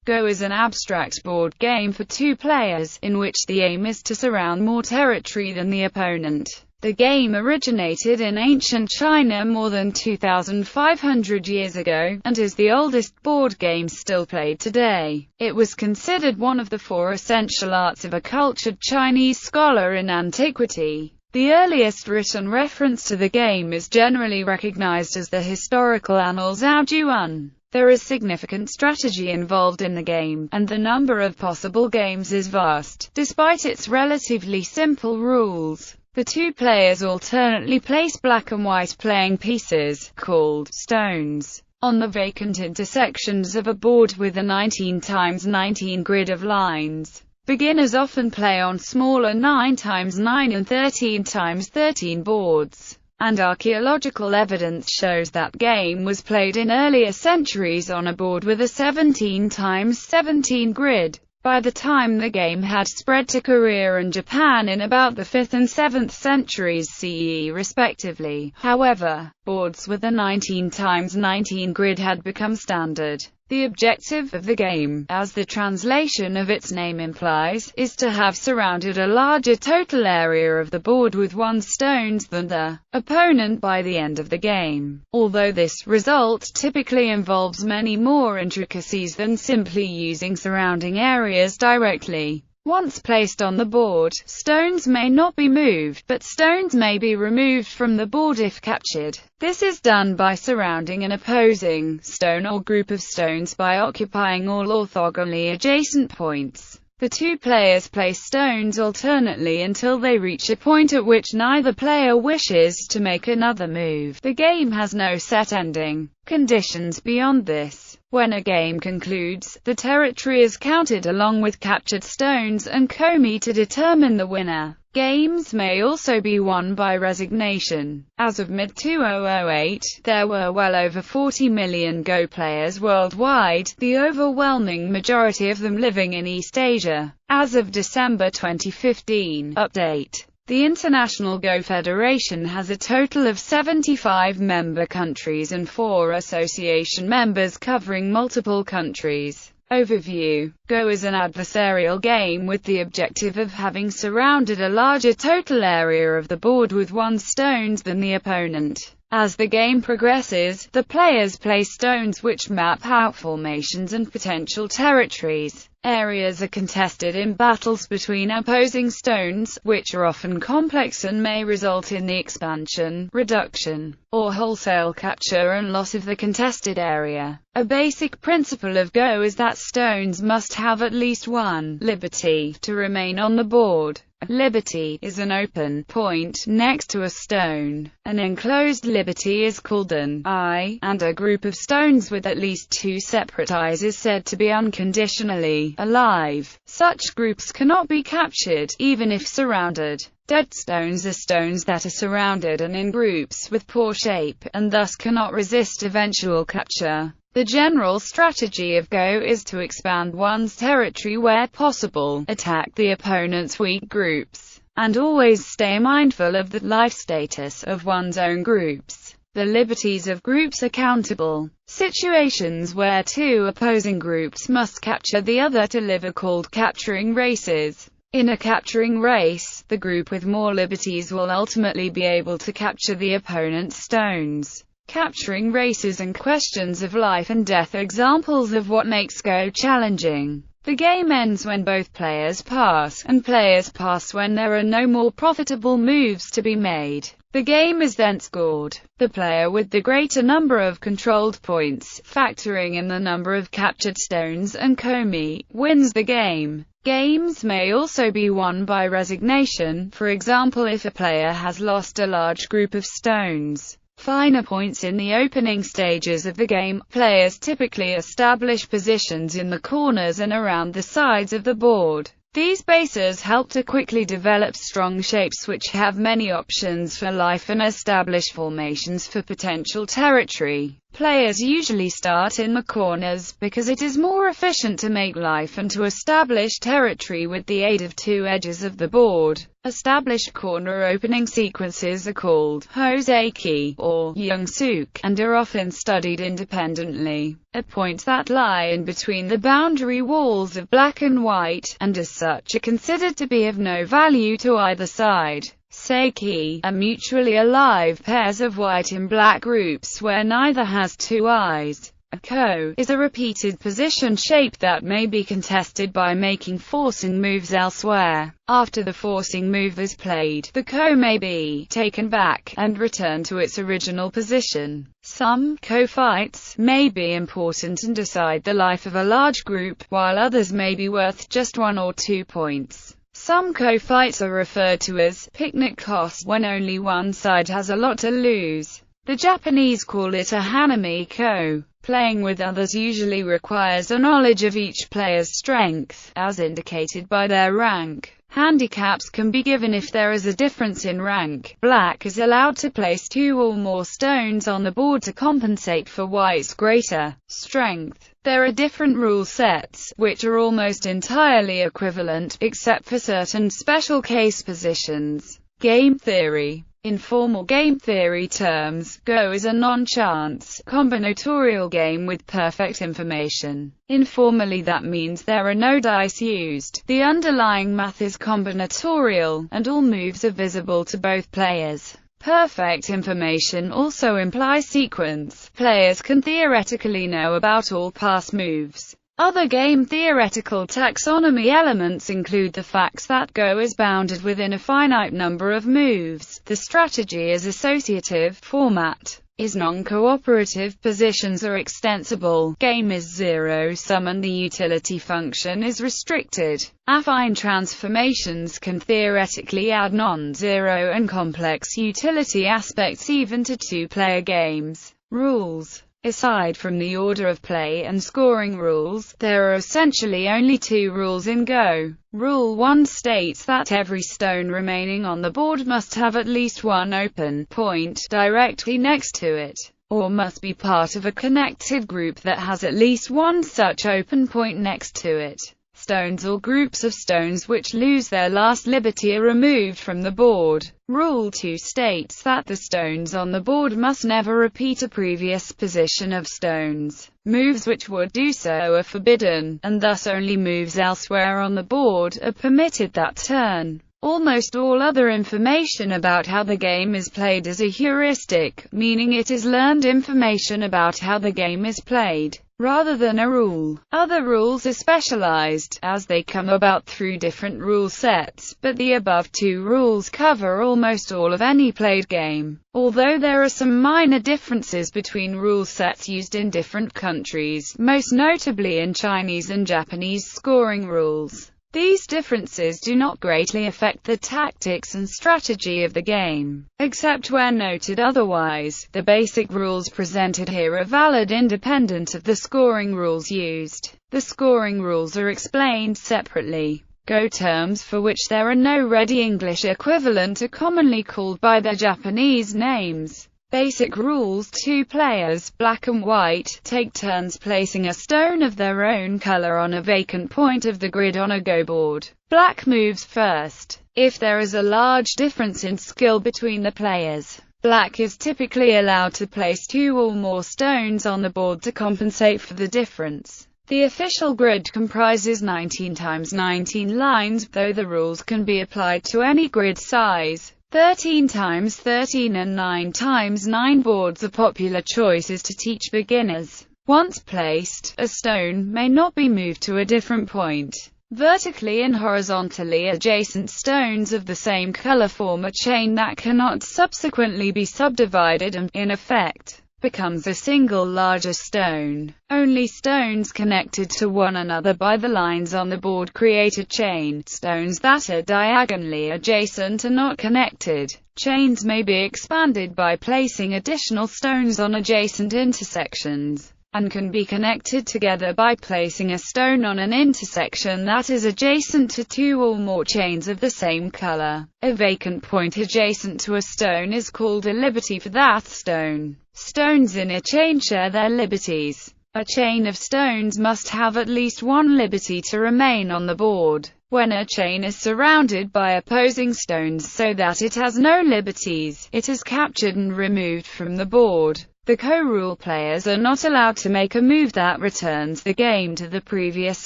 Go is an abstract board game for two players, in which the aim is to surround more territory than the opponent. The game originated in ancient China more than 2,500 years ago, and is the oldest board game still played today. It was considered one of the four essential arts of a cultured Chinese scholar in antiquity. The earliest written reference to the game is generally recognized as the historical annals Zhaojuan. There is significant strategy involved in the game, and the number of possible games is vast, despite its relatively simple rules. The two players alternately place black and white playing pieces, called stones, on the vacant intersections of a board with a 19×19 grid of lines. Beginners often play on smaller 9×9 and 13×13 boards, and archaeological evidence shows that game was played in earlier centuries on a board with a 17×17 grid. By the time the game had spread to Korea and Japan in about the 5th and 7th centuries CE respectively, however, boards with a 19×19 grid had become standard. The objective of the game, as the translation of its name implies, is to have surrounded a larger total area of the board with one stones than the opponent by the end of the game. Although this result typically involves many more intricacies than simply using surrounding areas directly. Once placed on the board, stones may not be moved, but stones may be removed from the board if captured. This is done by surrounding an opposing stone or group of stones by occupying all orthogonally adjacent points. The two players place stones alternately until they reach a point at which neither player wishes to make another move. The game has no set ending conditions beyond this. When a game concludes, the territory is counted along with captured stones and komi to determine the winner. Games may also be won by resignation. As of mid-2008, there were well over 40 million Go players worldwide, the overwhelming majority of them living in East Asia. As of December 2015, update. The International Go Federation has a total of 75 member countries and 4 association members covering multiple countries. Overview. Go is an adversarial game with the objective of having surrounded a larger total area of the board with one stones than the opponent. As the game progresses, the players place stones which map out formations and potential territories. Areas are contested in battles between opposing stones, which are often complex and may result in the expansion, reduction, or wholesale capture and loss of the contested area. A basic principle of Go is that stones must have at least one liberty to remain on the board. A liberty is an open point next to a stone. An enclosed liberty is called an eye, and a group of stones with at least two separate eyes is said to be unconditionally alive. Such groups cannot be captured, even if surrounded. Dead stones are stones that are surrounded and in groups with poor shape, and thus cannot resist eventual capture. The general strategy of Go is to expand one's territory where possible, attack the opponent's weak groups, and always stay mindful of the life status of one's own groups. The liberties of groups are countable. Situations where two opposing groups must capture the other to live are called capturing races. In a capturing race, the group with more liberties will ultimately be able to capture the opponent's stones. Capturing races and questions of life and death are examples of what makes Go challenging. The game ends when both players pass, and players pass when there are no more profitable moves to be made. The game is then scored. The player with the greater number of controlled points, factoring in the number of captured stones and komi, wins the game. Games may also be won by resignation, for example if a player has lost a large group of stones. Finer points in the opening stages of the game, players typically establish positions in the corners and around the sides of the board. These bases help to quickly develop strong shapes which have many options for life and establish formations for potential territory. Players usually start in the corners, because it is more efficient to make life and to establish territory with the aid of two edges of the board. Established corner opening sequences are called wéiqí or yongsuk, and are often studied independently at points that lie in between the boundary walls of black and white, and as such are considered to be of no value to either side. Wéiqí are mutually alive pairs of white and black groups where neither has two eyes. A ko is a repeated position shape that may be contested by making forcing moves elsewhere. After the forcing move is played, the ko may be taken back and returned to its original position. Some ko fights may be important and decide the life of a large group, while others may be worth just 1 or 2 points. Some ko fights are referred to as picnic costs when only one side has a lot to lose. The Japanese call it a hanami ko. Playing with others usually requires a knowledge of each player's strength, as indicated by their rank. Handicaps can be given if there is a difference in rank. Black is allowed to place 2 or more stones on the board to compensate for white's greater strength. There are different rule sets, which are almost entirely equivalent, except for certain special case positions. Game theory. In formal game theory terms, Go is a non-chance, combinatorial game with perfect information. Informally that means there are no dice used, the underlying math is combinatorial, and all moves are visible to both players. Perfect information also implies sequence. Players can theoretically know about all past moves. Other game theoretical taxonomy elements include the facts that Go is bounded within a finite number of moves. The strategy is associative. Format is non-cooperative. Positions are extensible. Game is zero-sum and the utility function is restricted. Affine transformations can theoretically add non-zero and complex utility aspects even to two-player games. Rules. Aside from the order of play and scoring rules, there are essentially only 2 rules in Go. Rule 1 states that every stone remaining on the board must have at least one open point directly next to it, or must be part of a connected group that has at least one such open point next to it. Stones or groups of stones which lose their last liberty are removed from the board. Rule 2 states that the stones on the board must never repeat a previous position of stones. Moves which would do so are forbidden, and thus only moves elsewhere on the board are permitted that turn. Almost all other information about how the game is played is a heuristic, meaning it is learned information about how the game is played, rather than a rule. Other rules are specialized, as they come about through different rule sets, but the above 2 rules cover almost all of any played game, although there are some minor differences between rule sets used in different countries, most notably in Chinese and Japanese scoring rules. These differences do not greatly affect the tactics and strategy of the game, except where noted otherwise. The basic rules presented here are valid independent of the scoring rules used. The scoring rules are explained separately. Go terms for which there are no ready English equivalent are commonly called by their Japanese names. Basic rules: 2 players, black and white, take turns placing a stone of their own color on a vacant point of the grid on a Go board. Black moves first. If there is a large difference in skill between the players, black is typically allowed to place 2 or more stones on the board to compensate for the difference. The official grid comprises 19 × 19 lines, though the rules can be applied to any grid size. 13 × 13 and 9 × 9 boards are popular choices to teach beginners. Once placed, a stone may not be moved to a different point. Vertically and horizontally adjacent stones of the same color form a chain that cannot subsequently be subdivided and, in effect, becomes a single larger stone. Only stones connected to one another by the lines on the board create a chain. Stones that are diagonally adjacent are not connected. Chains may be expanded by placing additional stones on adjacent intersections, and can be connected together by placing a stone on an intersection that is adjacent to 2 or more chains of the same color. A vacant point adjacent to a stone is called a liberty for that stone. Stones in a chain share their liberties. A chain of stones must have at least one liberty to remain on the board. When a chain is surrounded by opposing stones so that it has no liberties, it is captured and removed from the board. The co-rule players are not allowed to make a move that returns the game to the previous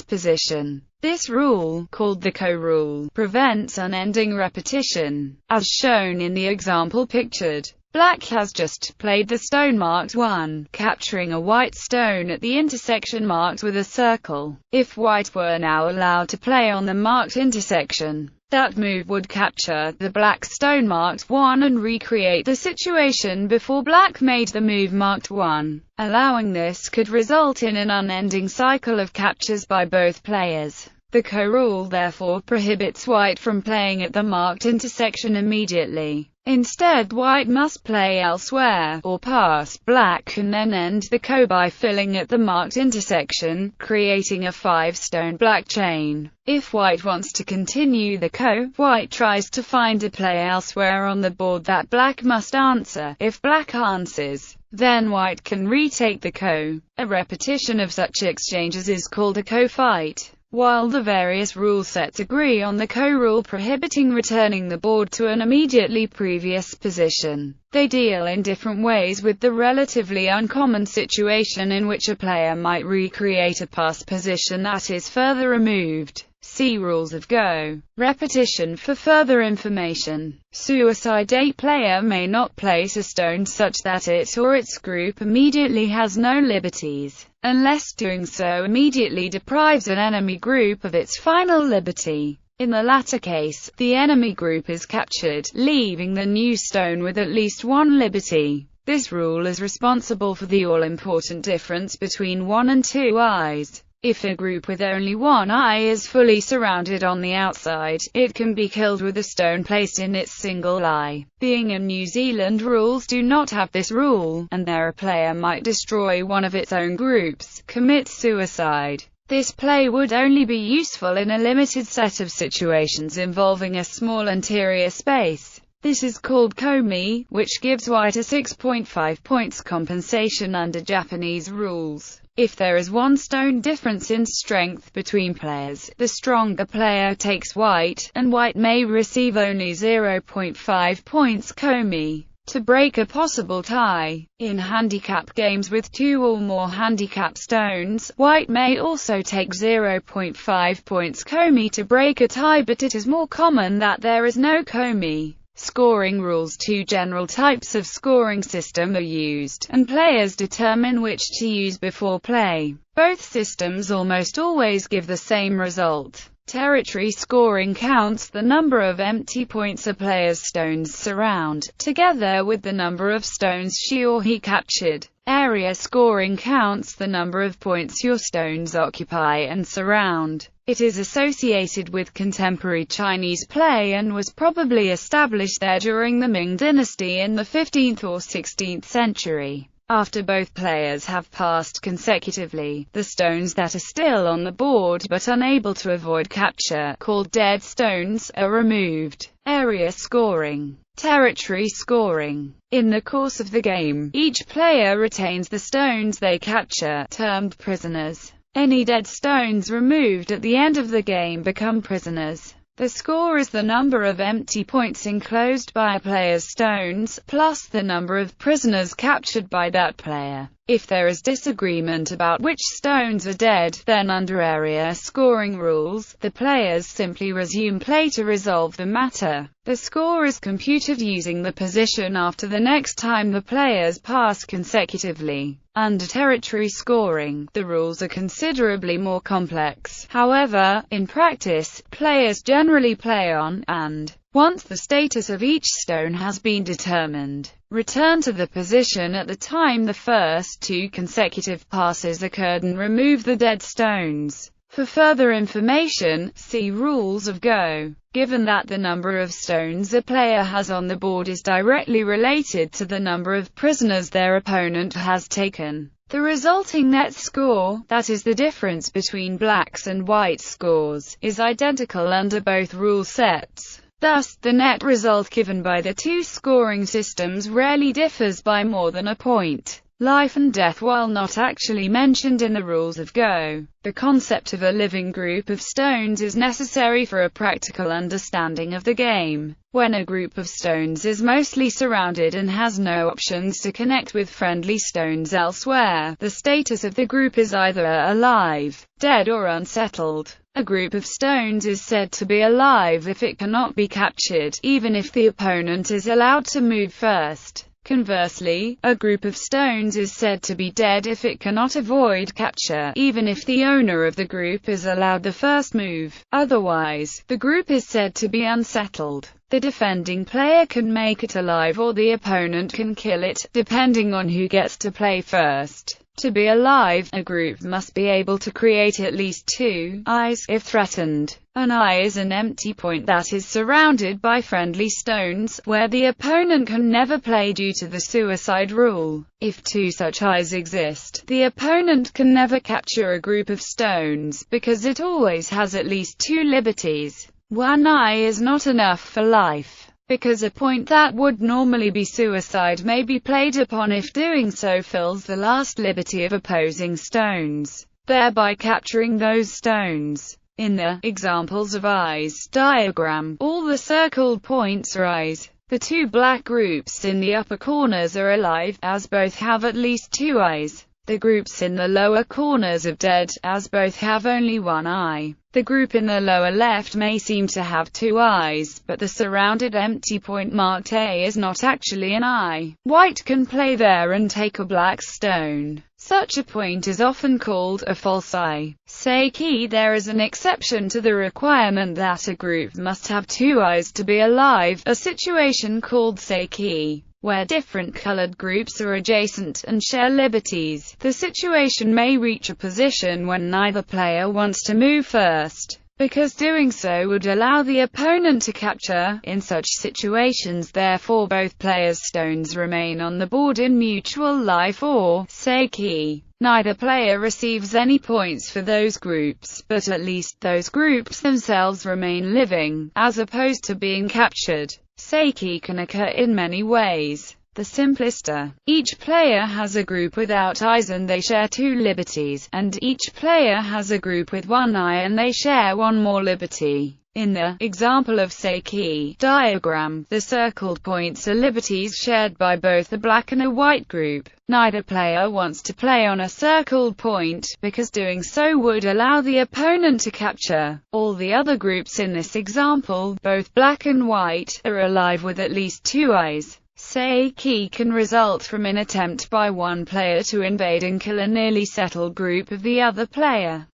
position. This rule, called the co-rule, prevents unending repetition. As shown in the example pictured, Black has just played the stone marked 1, capturing a white stone at the intersection marked with a circle. If White were now allowed to play on the marked intersection, that move would capture the black stone marked 1 and recreate the situation before Black made the move marked 1. Allowing this could result in an unending cycle of captures by both players. The co-rule therefore prohibits White from playing at the marked intersection immediately. Instead, White must play elsewhere, or pass. Black can then end the co by filling at the marked intersection, creating a 5-stone black chain. If White wants to continue the co, White tries to find a play elsewhere on the board that Black must answer. If Black answers, then White can retake the co. A repetition of such exchanges is called a co-fight. While the various rule sets agree on the co-rule prohibiting returning the board to an immediately previous position, they deal in different ways with the relatively uncommon situation in which a player might recreate a past position that is further removed. See Rules of Go. Repetition for further information. Suicide. A player may not place a stone such that it or its group immediately has no liberties, unless doing so immediately deprives an enemy group of its final liberty. In the latter case, the enemy group is captured, leaving the new stone with at least one liberty. This rule is responsible for the all-important difference between 1 and 2 eyes. If a group with only one eye is fully surrounded on the outside, it can be killed with a stone placed in its single eye. Being in New Zealand, rules do not have this rule, and there a player might destroy one of its own groups, commit suicide. This play would only be useful in a limited set of situations involving a small interior space. This is called komi, which gives White a 6.5 points compensation under Japanese rules. If there is one stone difference in strength between players, the stronger player takes White, and White may receive only 0.5 points komi. To break a possible tie, in handicap games with 2 or more handicap stones, White may also take 0.5 points komi to break a tie, but it is more common that there is no komi. Scoring rules. 2 general types of scoring system are used, and players determine which to use before play. Both systems almost always give the same result. Territory scoring counts the number of empty points a player's stones surround, together with the number of stones she or he captured. Area scoring counts the number of points your stones occupy and surround. It is associated with contemporary Chinese play and was probably established there during the Ming dynasty in the 15th or 16th century. After both players have passed consecutively, the stones that are still on the board but unable to avoid capture, called dead stones, are removed. Area scoring. Territory scoring. In the course of the game, each player retains the stones they capture, termed prisoners. Any dead stones removed at the end of the game become prisoners. The score is the number of empty points enclosed by a player's stones, plus the number of prisoners captured by that player. If there is disagreement about which stones are dead, then under area scoring rules, the players simply resume play to resolve the matter. The score is computed using the position after the next time the players pass consecutively. Under territory scoring, the rules are considerably more complex. However, in practice, players generally play on, and, once the status of each stone has been determined, return to the position at the time the first 2 consecutive passes occurred and remove the dead stones. For further information, see Rules of Go. Given that the number of stones a player has on the board is directly related to the number of prisoners their opponent has taken, the resulting net score, that is the difference between Black's and White's scores, is identical under both rule sets. Thus, the net result given by the two scoring systems rarely differs by more than a point. Life and death, while not actually mentioned in the rules of Go, the concept of a living group of stones is necessary for a practical understanding of the game. When a group of stones is mostly surrounded and has no options to connect with friendly stones elsewhere, the status of the group is either alive, dead, or unsettled. A group of stones is said to be alive if it cannot be captured, even if the opponent is allowed to move first. Conversely, a group of stones is said to be dead if it cannot avoid capture, even if the owner of the group is allowed the first move. Otherwise, the group is said to be unsettled. The defending player can make it alive or the opponent can kill it, depending on who gets to play first. To be alive, a group must be able to create at least 2 eyes, if threatened. An eye is an empty point that is surrounded by friendly stones, where the opponent can never play due to the suicide rule. If 2 such eyes exist, the opponent can never capture a group of stones, because it always has at least 2 liberties. 1 eye is not enough for life, because a point that would normally be suicide may be played upon if doing so fills the last liberty of opposing stones, thereby capturing those stones. In the examples of eyes diagram, all the circled points are eyes. The 2 black groups in the upper corners are alive, as both have at least 2 eyes. The groups in the lower corners are dead, as both have only 1 eye. The group in the lower left may seem to have 2 eyes, but the surrounded empty point marked A is not actually an eye. White can play there and take a black stone. Such a point is often called a false eye. Wéiqí, there is an exception to the requirement that a group must have 2 eyes to be alive, a situation called wéiqí, where different colored groups are adjacent and share liberties. The situation may reach a position when neither player wants to move first, because doing so would allow the opponent to capture. In such situations, therefore, both players' stones remain on the board in mutual life or wéiqí. Neither player receives any points for those groups, but at least those groups themselves remain living, as opposed to being captured. Wéiqí can occur in many ways. The simplest are: each player has a group without eyes and they share 2 liberties, and each player has a group with 1 eye and they share 1 more liberty. In the example of wéiqí diagram, the circled points are liberties shared by both a black and a white group. Neither player wants to play on a circled point, because doing so would allow the opponent to capture. All the other groups in this example, both black and white, are alive with at least 2 eyes. Wéiqí can result from an attempt by one player to invade and kill a nearly settled group of the other player.